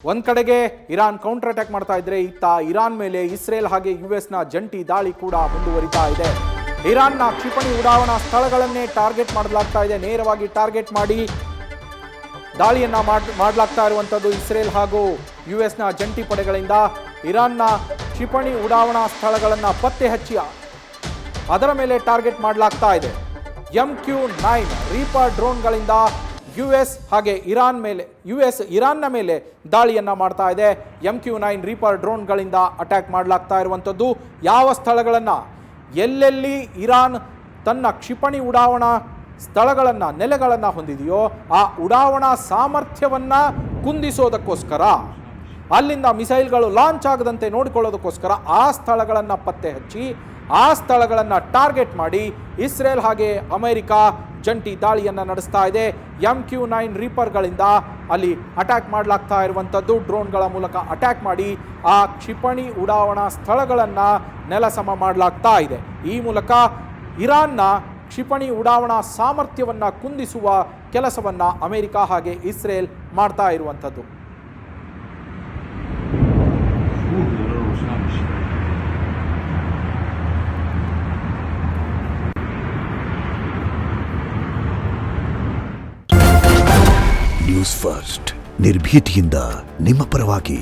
ಒಂದ್ ಕಡೆಗೆ Iran counter attack ಮಾಡ್ತಾ ಇದ್ರೆ ಇತ್ತ ಇರಾನ್ ಮೇಲೆ ಇಸ್ರೇಲ್ ಹಾಗೆ ಯುಎಸ್ನ ಜಂಟಿ ದಾಳಿ ಕೂಡ ಮುಂದುವರಿತಾ ಇದೆ. ಇರಾನ್ನ ಕ್ಷಿಪಣಿ ಉಡಾವಣಾ ಸ್ಥಳಗಳನ್ನೇ ಟಾರ್ಗೆಟ್ ಮಾಡಲಾಗ್ತಾ ಇದೆ. ನೇರವಾಗಿ ಟಾರ್ಗೆಟ್ ಮಾಡಿ ದಾಳಿಯನ್ನ ಮಾಡಲಾಗ್ತಾ ಇರುವಂತದ್ದು ಇಸ್ರೇಲ್ ಹಾಗೂ ಯುಎಸ್ನ ಜಂಟಿ ಪಡೆಗಳಿಂದ. ಇರಾನ್ನ ಕ್ಷಿಪಣಿ ಉಡಾವಣಾ ಸ್ಥಳಗಳನ್ನ ಪತ್ತೆ ಹಚ್ಚಿ ಅದರ ಮೇಲೆ ಟಾರ್ಗೆಟ್ ಮಾಡಲಾಗ್ತಾ ಇದೆ. MQ-9 ರೀಪರ್ ಡ್ರೋನ್ಗಳಿಂದ ಯುಎಸ್ ಹಾಗೆ ಇರಾನ್ನ ಮೇಲೆ ದಾಳಿಯನ್ನ ಮಾಡ್ತಾ ಇದೆ. MQ-9 ರೀಪರ್ ಡ್ರೋನ್ಗಳಿಂದ ಅಟ್ಯಾಕ್ ಮಾಡಲಾಗ್ತಾ ಇರುವಂಥದ್ದು. ಯಾವ ಸ್ಥಳಗಳನ್ನು ಎಲ್ಲೆಲ್ಲಿ ಇರಾನ್ ತನ್ನ ಕ್ಷಿಪಣಿ ಉಡಾವಣಾ ಸ್ಥಳಗಳನ್ನು ನೆಲೆಗಳನ್ನು ಹೊಂದಿದೆಯೋ ಆ ಉಡಾವಣಾ ಸಾಮರ್ಥ್ಯವನ್ನು ಕುಂದಿಸೋದಕ್ಕೋಸ್ಕರ, ಅಲ್ಲಿಂದ ಮಿಸೈಲ್ಗಳು ಲಾಂಚ್ ಆಗದಂತೆ ನೋಡಿಕೊಳ್ಳೋದಕ್ಕೋಸ್ಕರ ಆ ಸ್ಥಳಗಳನ್ನು ಪತ್ತೆ ಹಚ್ಚಿ ಆ ಸ್ಥಳಗಳನ್ನು ಟಾರ್ಗೆಟ್ ಮಾಡಿ ಇಸ್ರೇಲ್ ಹಾಗೆ ಅಮೆರಿಕ ಜಂಟಿ ದಾಳಿಯನ್ನು ನಡೆಸ್ತಾ ಇದೆ. MQ-9 ರೀಪರ್ಗಳಿಂದ ಅಲ್ಲಿ ಅಟ್ಯಾಕ್ ಮಾಡಲಾಗ್ತಾ ಇರುವಂಥದ್ದು. ಡ್ರೋನ್ಗಳ ಮೂಲಕ ಅಟ್ಯಾಕ್ ಮಾಡಿ ಆ ಕ್ಷಿಪಣಿ ಉಡಾವಣಾ ಸ್ಥಳಗಳನ್ನು ನೆಲಸಮ ಮಾಡಲಾಗ್ತಾ ಇದೆ. ಈ ಮೂಲಕ ಇರಾನ್ನ ಕ್ಷಿಪಣಿ ಉಡಾವಣಾ ಸಾಮರ್ಥ್ಯವನ್ನು ಕುಂದಿಸುವ ಕೆಲಸವನ್ನು ಅಮೆರಿಕ ಹಾಗೆ ಇಸ್ರೇಲ್ ಮಾಡ್ತಾ ಇರುವಂಥದ್ದು. ನ್ಯೂಸ್ ಫಸ್ಟ್ ನಿರ್ಭೀತಿಯಿಂದ ನಿಮ್ಮ ಪರವಾಗಿ.